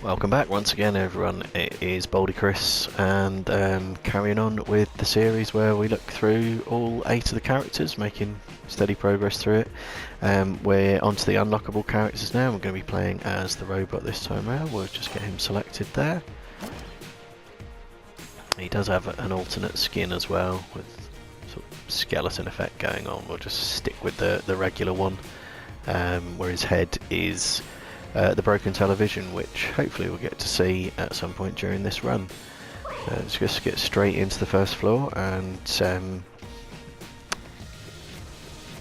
Welcome back once again, everyone. It is Baldy Chris, and carrying on with the series where we look through all 8 of the characters, making steady progress through it. We're onto the unlockable characters now. We're going to be playing as the robot this time around. We'll just get him selected there. He does have an alternate skin as well, with sort of skeleton effect going on. We'll just stick with the regular one, where his head is the broken television, which hopefully we'll get to see at some point during this run. Let's just get straight into the first floor and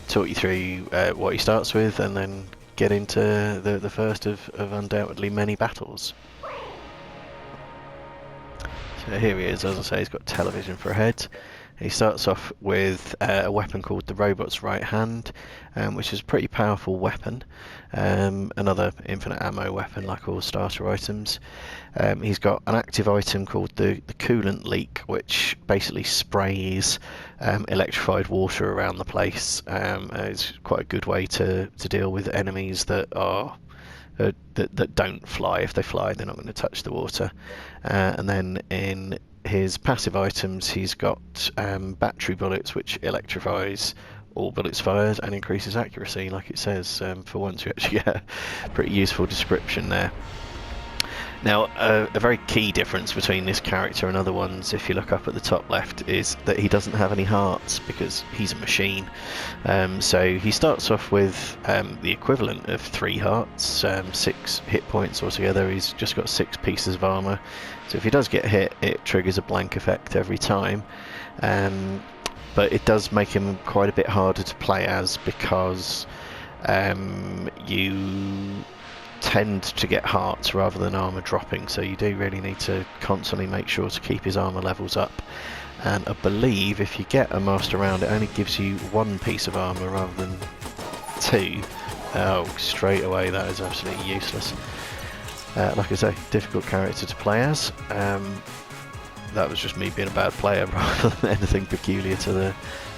talk you through what he starts with, and then get into the first of undoubtedly many battles. So here he is. As I say, he's got television for a head. He starts off with a weapon called the Robot's Right Hand, which is a pretty powerful weapon. Another infinite ammo weapon like all starter items. He's got an active item called the Coolant Leak, which basically sprays electrified water around the place. It's quite a good way to deal with enemies that are that don't fly. If they fly, they're not going to touch the water. And then in his passive items, he's got battery bullets, which electrifies all bullets fired and increases accuracy, like it says. For once, you actually get a pretty useful description there. Now, a very key difference between this character and other ones, if you look up at the top left, is that he doesn't have any hearts because he's a machine. So he starts off with the equivalent of 3 hearts, 6 hit points altogether. He's just got 6 pieces of armour. So if he does get hit, it triggers a blank effect every time. But it does make him quite a bit harder to play as, because you tend to get hearts rather than armour dropping, so you do really need to constantly make sure to keep his armour levels up. And I believe if you get a master round, it only gives you 1 piece of armour rather than 2. Oh, straight away that is absolutely useless. Like I say, difficult character to play as. That was just me being a bad player rather than anything peculiar to the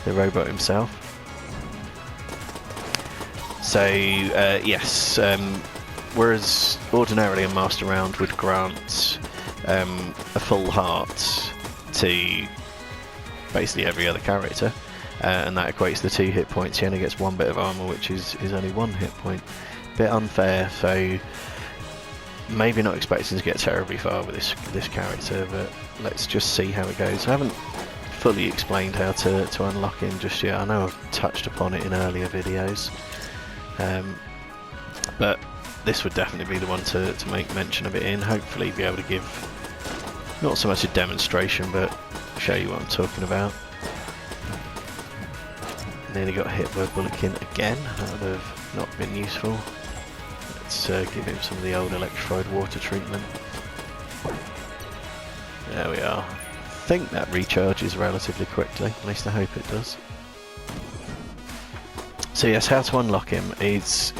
robot himself. So yes, whereas ordinarily a master round would grant a full heart to basically every other character, and that equates to 2 hit points. He only gets 1 bit of armour, which is only 1 hit point. Bit unfair, so maybe not expecting to get terribly far with this character, but let's just see how it goes. I haven't fully explained how to unlock him just yet. I know I've touched upon it in earlier videos, but this would definitely be the one to make mention of it in. Hopefully be able to give not so much a demonstration, but show you what I'm talking about. Nearly got hit by a bulletkin again. That would have not been useful. Let's give him some of the old electrified water treatment. There we are. I think that recharges relatively quickly, at least I hope it does. So yes, how to unlock him. It's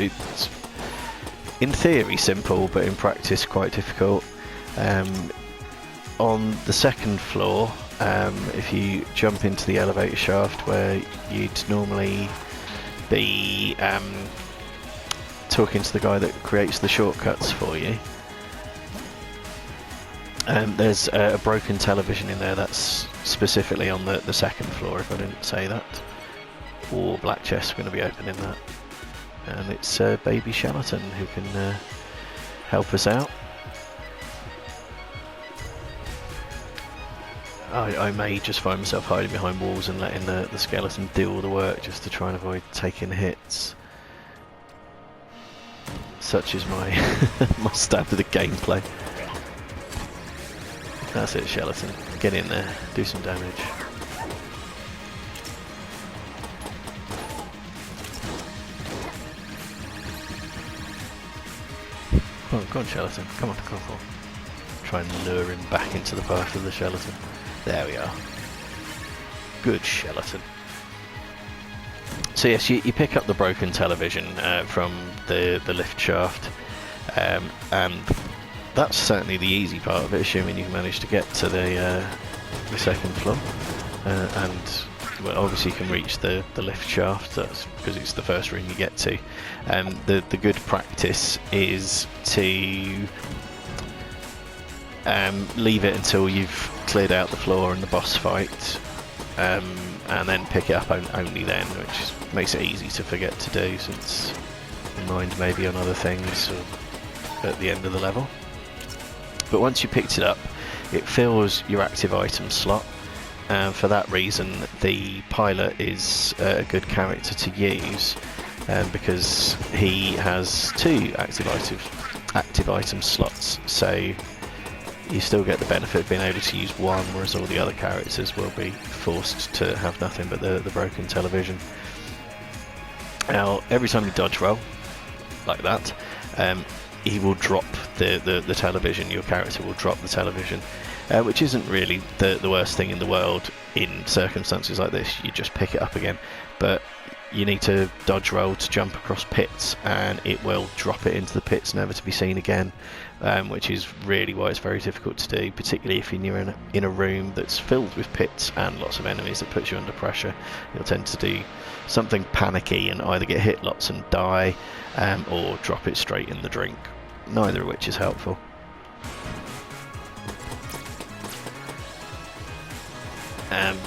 in theory simple, but in practice quite difficult. On the second floor, if you jump into the elevator shaft where you'd normally be talking to the guy that creates the shortcuts for you, there's a broken television in there. That's specifically on the second floor, if I didn't say that. Or black chest going to be opening that, and it's baby Charlatan who can help us out. I may just find myself hiding behind walls and letting the skeleton do all the work just to try and avoid taking hits. Such is my my standard of gameplay. That's it, Charlatan. Get in there, do some damage. Go on, Charlatan. Come on, come on. Try and lure him back into the path of the Charlatan. There we are. Good Charlatan. So yes, you pick up the broken television from the lift shaft, and that's certainly the easy part of it, assuming you manage to get to the second floor, and well, obviously you can reach the lift shaft. That's because it's the first room you get to. The good practice is to leave it until you've cleared out the floor in the boss fight, and then pick it up only then, which makes it easy to forget to do since your mind may be on other things at the end of the level. But once you picked it up, it fills your active item slot, and for that reason the pilot is a good character to use, because he has 2 active item slots, so you still get the benefit of being able to use one, whereas all the other characters will be forced to have nothing but the broken television. Now, every time you dodge roll like that, he will drop the television. Your character will drop the television, which isn't really the worst thing in the world in circumstances like this. You just pick it up again, but you need to dodge roll to jump across pits, and it will drop it into the pits never to be seen again, which is really why it's very difficult to do, particularly if you're in a room that's filled with pits and lots of enemies that puts you under pressure. You'll tend to do something panicky and either get hit lots and die, or drop it straight in the drink, neither of which is helpful.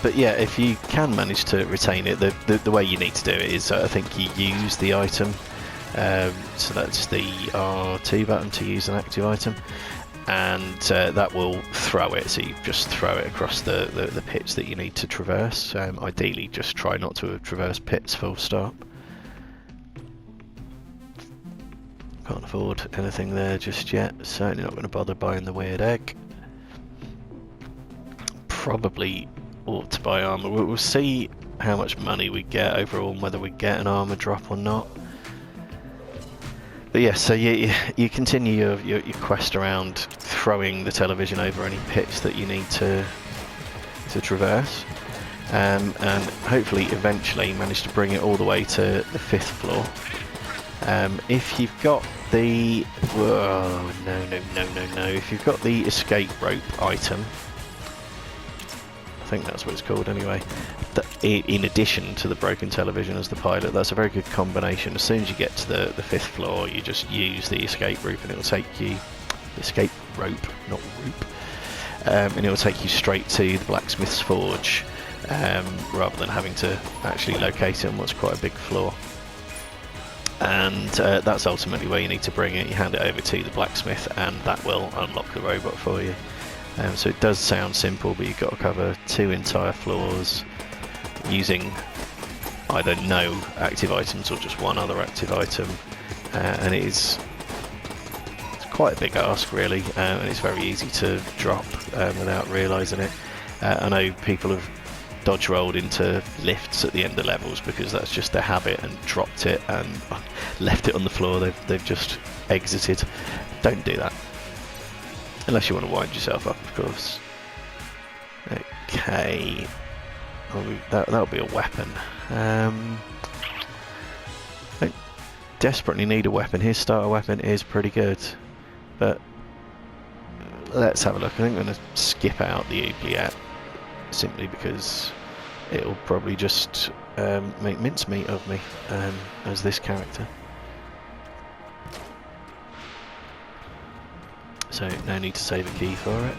But yeah, if you can manage to retain it, the way you need to do it is, I think you use the item, so that's the R2 button to use an active item, and that will throw it, so you just throw it across the pits that you need to traverse. Ideally just try not to traverse pits full stop. Can't afford anything there just yet, certainly not going to bother buying the weird egg. Probably ought to buy armor. We'll see how much money we get overall and whether we get an armor drop or not. But yeah, so you continue your quest around throwing the television over any pits that you need to traverse, and hopefully eventually manage to bring it all the way to the 5th floor. If you've got the if you've got the escape rope item, I think that's what it's called anyway, in addition to the broken television as the pilot, that's a very good combination. As soon as you get to the 5th floor, you just use the escape rope and it will take you, escape rope, not rope, and it will take you straight to the blacksmith's forge, rather than having to actually locate it on what's quite a big floor. And that's ultimately where you need to bring it. You hand it over to the blacksmith and that will unlock the robot for you. So it does sound simple, but you've got to cover 2 entire floors using either no active items or just one other active item, and it's quite a big ask really, and it's very easy to drop without realising it. I know people have dodge rolled into lifts at the end of levels because that's just their habit, and dropped it and left it on the floor. They've just exited. Don't do that. Unless you want to wind yourself up, of course. Okay. That'll be a weapon. I desperately need a weapon. His starter weapon is pretty good. But let's have a look. I think I'm going to skip out the oubliette, simply because it'll probably just make mincemeat of me as this character. So no need to save a key for it.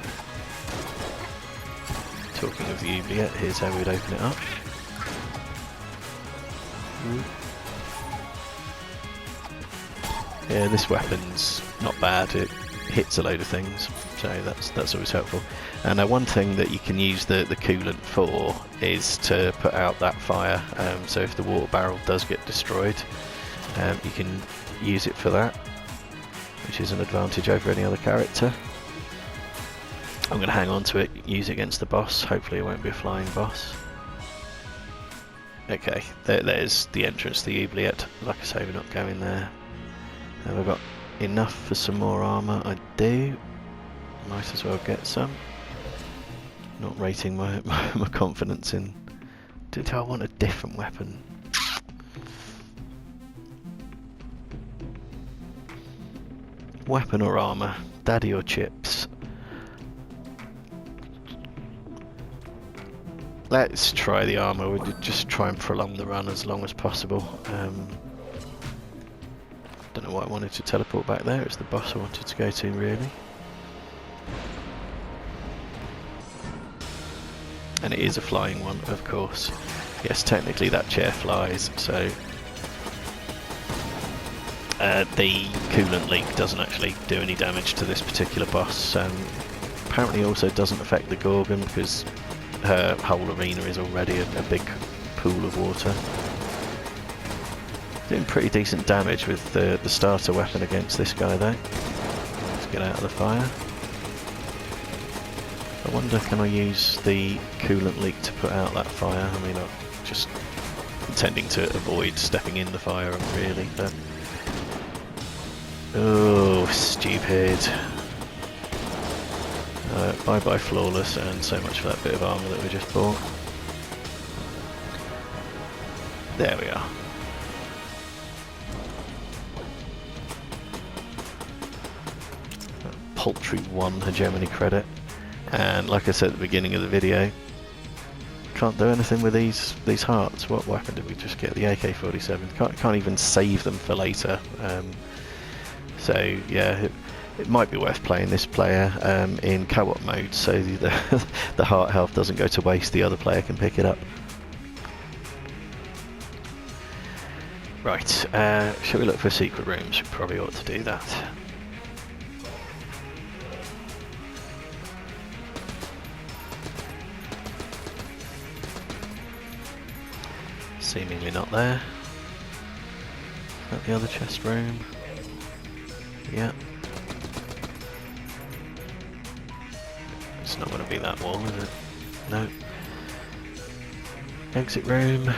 Talking of the oubliette, here's how we'd open it up. Yeah, this weapon's not bad. It hits a load of things, so that's always helpful. And one thing that you can use the coolant for is to put out that fire. So if the water barrel does get destroyed, you can use it for that, which is an advantage over any other character. I'm going to hang on to it, use it against the boss. Hopefully it won't be a flying boss. Okay, there's the entrance to the oubliette. Like I say, we're not going there. Have I got enough for some more armour? I do. Might as well get some. Not rating my confidence in... Do I want a different weapon? Weapon or armour? Daddy or chips? Let's try the armour. We'll just try and prolong the run as long as possible. Don't know why I wanted to teleport back there. It's the boss I wanted to go to, really. and it is a flying one, of course. Yes, technically that chair flies, so the coolant leak doesn't actually do any damage to this particular boss. Apparently also doesn't affect the Gorgon because her whole arena is already a big pool of water. Doing pretty decent damage with the starter weapon against this guy though. Let's get out of the fire. I wonder, can I use the coolant leak to put out that fire? I mean, I'm just intending to avoid stepping in the fire really, but... Oh, stupid. Bye bye flawless, and so much for that bit of armour that we just bought. There we are. A paltry 1 hegemony credit. And like I said at the beginning of the video, can't do anything with these hearts. What weapon did we just get? The AK-47. Can't even save them for later. So yeah, it might be worth playing this player in co-op mode, so the heart health doesn't go to waste. The other player can pick it up. Right, shall we look for secret rooms? We probably ought to do that. Seemingly not there. Is that the other chest room? Yeah. It's not going to be that wall, is it? No. Exit room.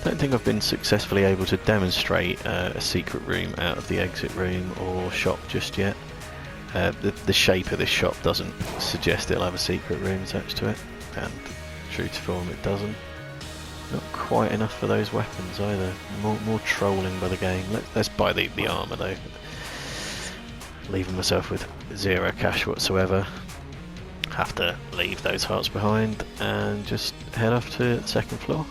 Don't think I've been successfully able to demonstrate a secret room out of the exit room or shop just yet. The shape of this shop doesn't suggest it'll have a secret room attached to it, and true to form it doesn't. Not quite enough for those weapons either. More trolling by the game. Let's buy the armour though. Leaving myself with 0 cash whatsoever. Have to leave those hearts behind and just head off to the second floor.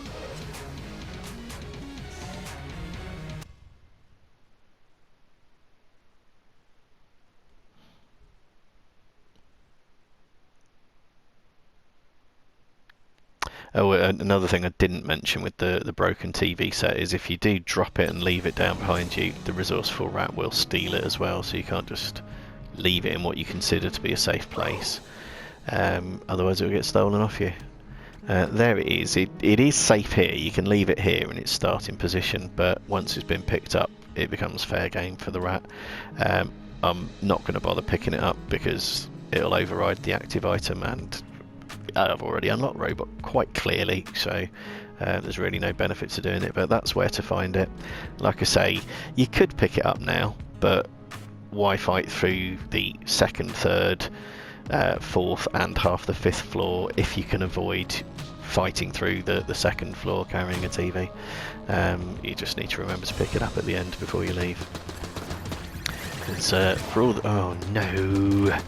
Oh, another thing I didn't mention with the broken TV set is if you do drop it and leave it down behind you, the resourceful rat will steal it as well, so you can't just leave it in what you consider to be a safe place. Otherwise it will get stolen off you. There it is. It is safe here. You can leave it here in its starting position, but once it's been picked up, it becomes fair game for the rat. I'm not going to bother picking it up because it'll override the active item, and I've already unlocked Robot quite clearly, so there's really no benefit to doing it, but that's where to find it. Like I say, you could pick it up now, but why fight through the second, third, fourth and half the fifth floor if you can avoid fighting through the second floor carrying a TV? You just need to remember to pick it up at the end before you leave. Because for all oh no,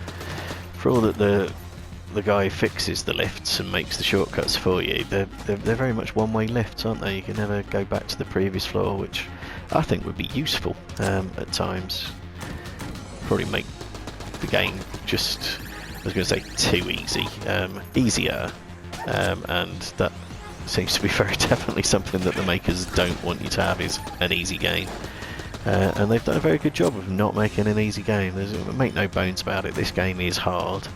for all that the guy fixes the lifts and makes the shortcuts for you, they're very much one-way lifts, aren't they? You can never go back to the previous floor, which I think would be useful at times. Probably make the game just, I was going to say too easy, easier, and that seems to be very definitely something that the makers don't want you to have, is an easy game. And they've done a very good job of not making an easy game. Make no bones about it, this game is hard.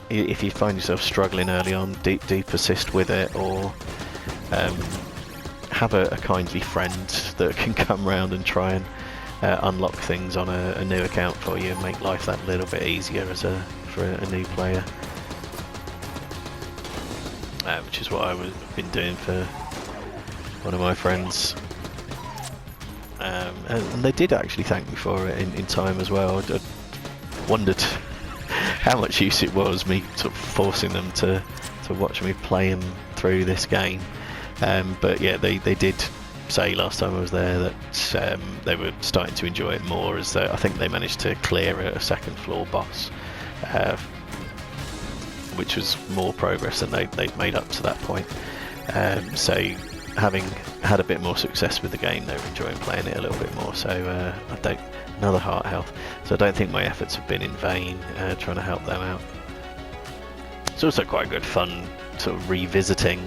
If you find yourself struggling early on, do persist with it, or have a kindly friend that can come round and try and unlock things on a new account for you and make life that little bit easier for a new player. Which is what I've been doing for one of my friends. And they did actually thank me for it in time as well. I wondered how much use it was, me sort of forcing them to watch me playing through this game. But yeah, they did say last time I was there that they were starting to enjoy it more, as I think they managed to clear a second floor boss, which was more progress than they'd made up to that point. So having had a bit more success with the game, they were enjoying playing it a little bit more. So I another heart health. So I don't think my efforts have been in vain trying to help them out. It's also quite good fun sort of revisiting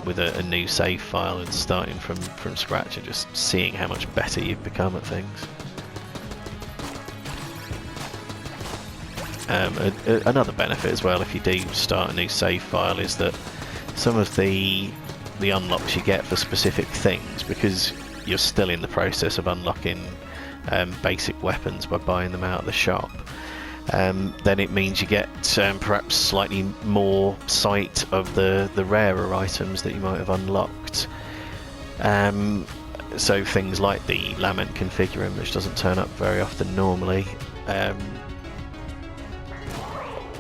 with a new save file and starting from scratch and just seeing how much better you've become at things. Another benefit as well, if you do start a new save file, is that some of the unlocks you get for specific things, because you're still in the process of unlocking basic weapons by buying them out of the shop, then it means you get perhaps slightly more sight of the rarer items that you might have unlocked. So things like the Lament Configurum, which doesn't turn up very often normally.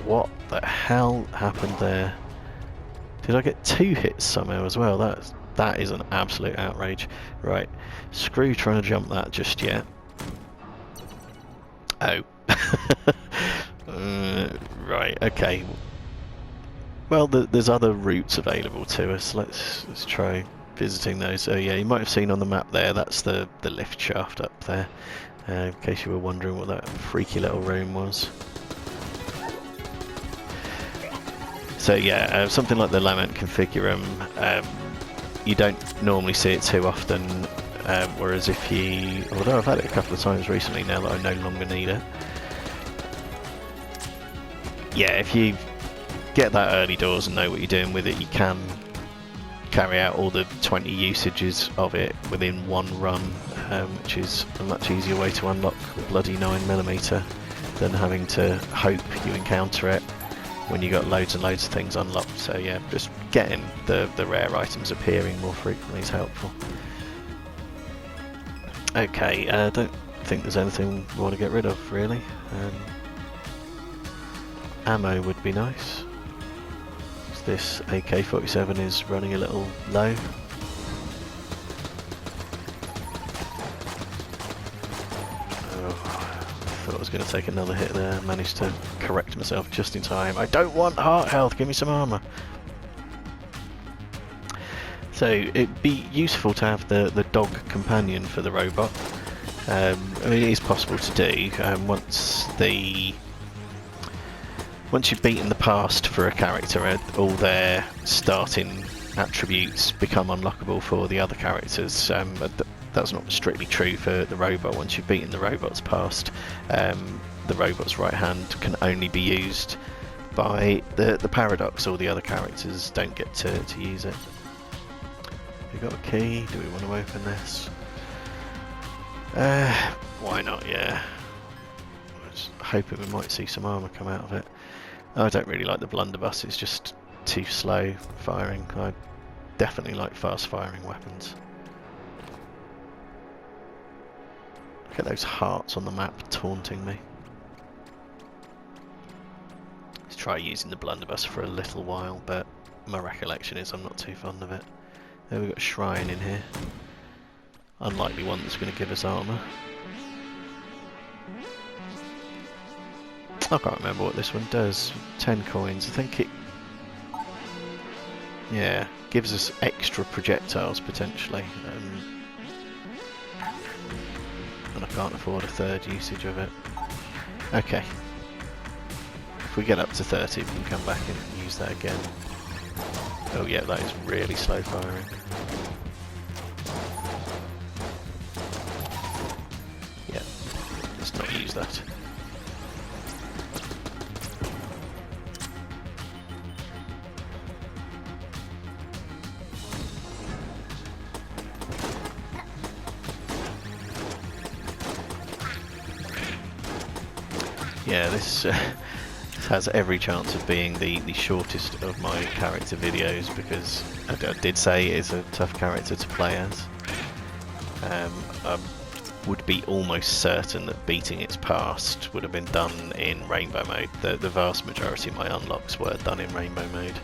What the hell happened there? Did I get 2 hits somehow as well? That is an absolute outrage. Right, screw trying to jump that just yet. Oh. Right, okay. Well, there's other routes available to us. Let's try visiting those. So yeah, you might have seen on the map there, that's the lift shaft up there. In case you were wondering what that freaky little room was. So yeah, something like the Lament Configurum, you don't normally see it too often, whereas if you... although I've had it a couple of times recently now that I no longer need it. Yeah, if you get that early doors and know what you're doing with it, you can carry out all the 20 usages of it within one run, which is a much easier way to unlock bloody 9mm than having to hope you encounter it when you got loads and loads of things unlocked. So yeah, just getting the rare items appearing more frequently is helpful. Okay, I don't think there's anything we want to get rid of really. Ammo would be nice. This AK-47 is running a little low. I was going to take another hit there, managed to correct myself just in time. I don't want heart health, give me some armour. So it'd be useful to have the dog companion for the robot. I mean, it is possible to do. Once you've beaten the past for a character, all their starting attributes become unlockable for the other characters. That's not strictly true for the robot. Once you've beaten the robot's past, the robot's right hand can only be used by the Paradox. All the other characters don't get to use it. We got a key. Do we want to open this? Why not? Yeah. I was hoping we might see some armour come out of it. I don't really like the blunderbuss. It's just too slow firing. I definitely like fast firing weapons. Look at those hearts on the map taunting me. Let's try using the blunderbuss for a little while, but my recollection is I'm not too fond of it. There we've got a shrine in here. Unlikely one that's going to give us armour. I can't remember what this one does. 10 coins. I think it... yeah, gives us extra projectiles potentially. And I can't afford a third usage of it. Okay. If we get up to 30, we can come back and use that again. Oh yeah, that is really slow firing. Yeah, let's not use that. Yeah, this has every chance of being the shortest of my character videos, because I did say it is a tough character to play as. I would be almost certain that beating its past would have been done in Rainbow mode. The vast majority of my unlocks were done in Rainbow mode.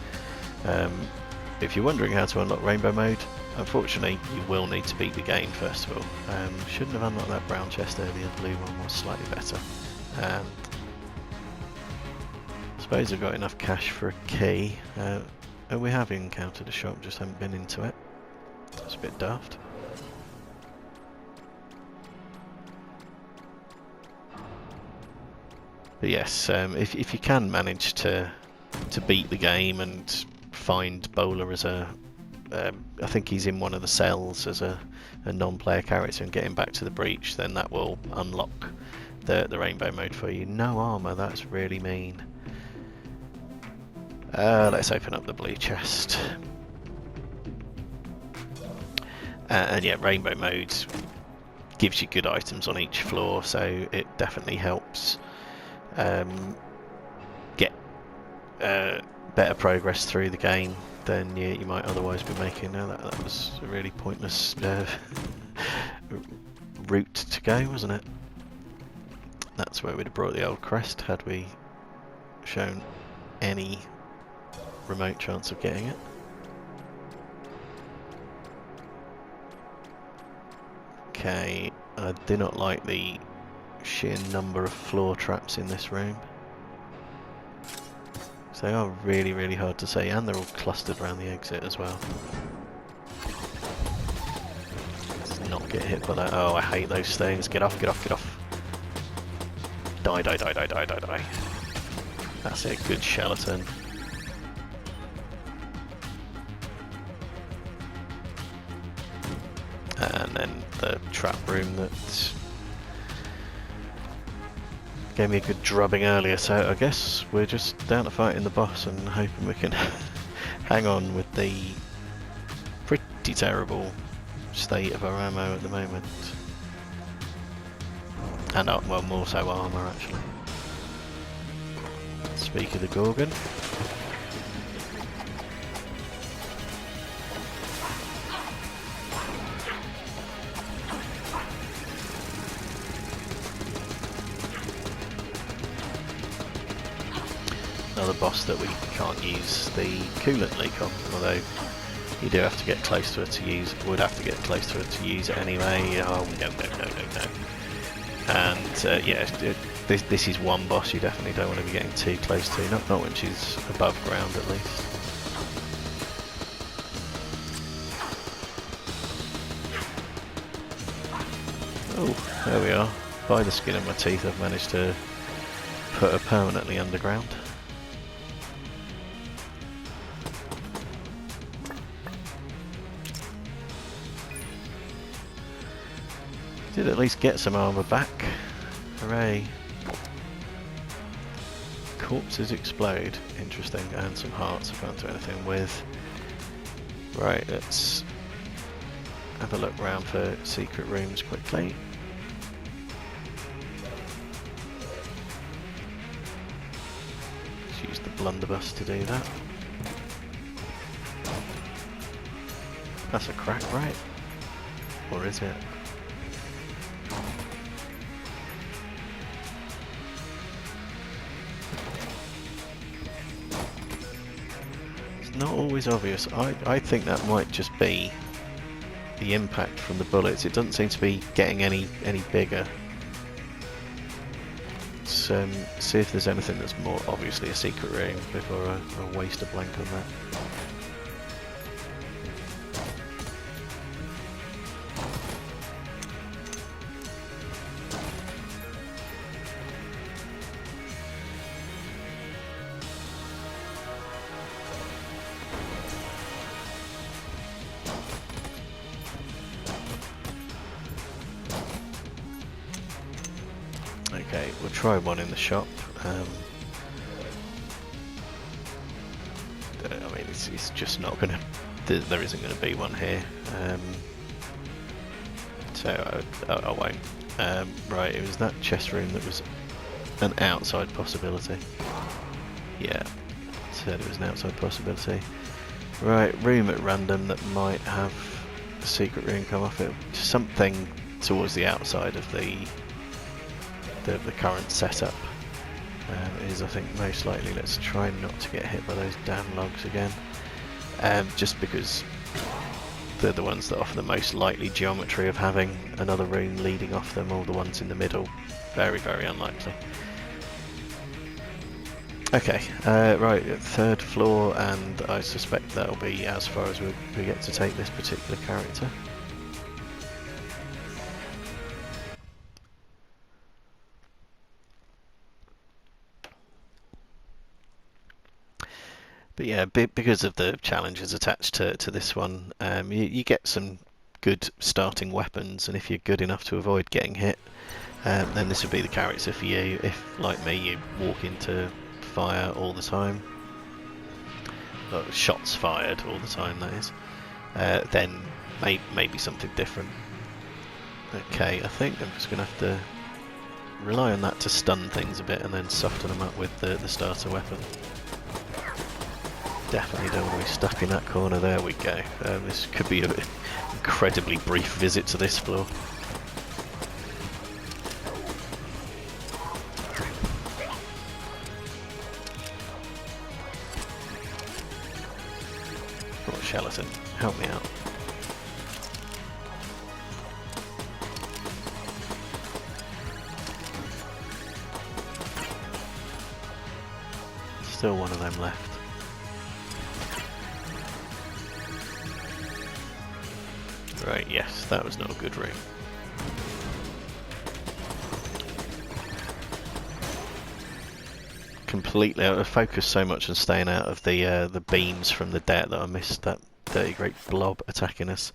If you're wondering how to unlock Rainbow mode, unfortunately you will need to beat the game first of all. Shouldn't have unlocked that brown chest earlier, the blue one was slightly better. I suppose I've got enough cash for a key. We have encountered a shop, just haven't been into it. That's a bit daft. But yes, if you can manage to beat the game and find Bowler as a, I think he's in one of the cells as a non-player character, and get him back to the breach, then that will unlock the rainbow mode for you. No armor, that's really mean. Let's open up the blue chest. And yeah, rainbow mode gives you good items on each floor, so it definitely helps get better progress through the game than you might otherwise be making. Now that was a really pointless route to go, wasn't it? That's where we'd have brought the old crest had we shown any remote chance of getting it. Okay, I do not like the sheer number of floor traps in this room. So they are really, really hard to see, and they're all clustered around the exit as well. Let's not get hit by that. Oh, I hate those things. Get off, get off, get off. Die, die, die, die, die, die, die. That's it, good skeleton. And then the trap room that gave me a good drubbing earlier, so I guess we're just down to fighting the boss and hoping we can hang on with the pretty terrible state of our ammo at the moment. And well, more so armour actually. Speak of the Gorgon. Another boss that we can't use the coolant leak on, although you do have to get close to it to use. Would have to get close to it to use it anyway. Oh no. And yeah, this is one boss you definitely don't want to be getting too close to. Not when she's above ground at least. Oh, there we are. By the skin of my teeth, I've managed to put her permanently underground. Did at least get some armour back. Hooray. Corpses explode. Interesting. And some hearts I can't do anything with. Right, let's have a look around for secret rooms quickly. Let's use the blunderbuss to do that. That's a crack, right? Or is it? Not always obvious. I think that might just be the impact from the bullets. It doesn't seem to be getting any bigger. Let's see if there's anything that's more obviously a secret room before I waste a blank on that. Okay, we'll try one in the shop. I mean, it's just not going to... There isn't going to be one here. So I won't. Right, it was that chest room that was an outside possibility. Yeah, said it was an outside possibility. Right, room at random that might have a secret room come off it. Something towards the outside of the current setup is, I think, most likely. Let's try not to get hit by those damn logs again, just because they're the ones that offer the most likely geometry of having another room leading off them. All the ones in the middle, very, very unlikely. Okay, right, third floor, and I suspect that'll be as far as we get to take this particular character. But yeah, because of the challenges attached to this one, you get some good starting weapons, and if you're good enough to avoid getting hit, then this would be the character for you. If, like me, you walk into fire all the time, shots fired all the time, that is, then maybe something different. Okay, I think I'm just going to have to rely on that to stun things a bit and then soften them up with the starter weapon. Definitely don't want to be stuck in that corner. There we go. This could be an incredibly brief visit to this floor. Oh, Shalaton, help me out. Still one of them left. Right, yes, that was not a good route. Completely, I focused so much on staying out of the beams from the deck that I missed that dirty great blob attacking us.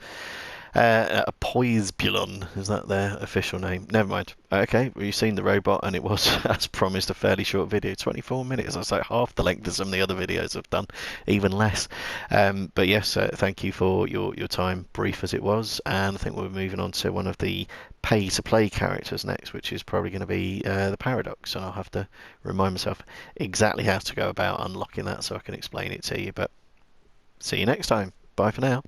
A Poisbulon, is that their official name? Never mind. Okay, well, you've seen the robot, and it was, as promised, a fairly short video. 24 minutes, that's like half the length of some of the other videos I've done, even less. But yes, thank you for your time, brief as it was, and I think we're moving on to one of the pay-to-play characters next, which is probably going to be the Paradox, and I'll have to remind myself exactly how to go about unlocking that so I can explain it to you, but see you next time. Bye for now.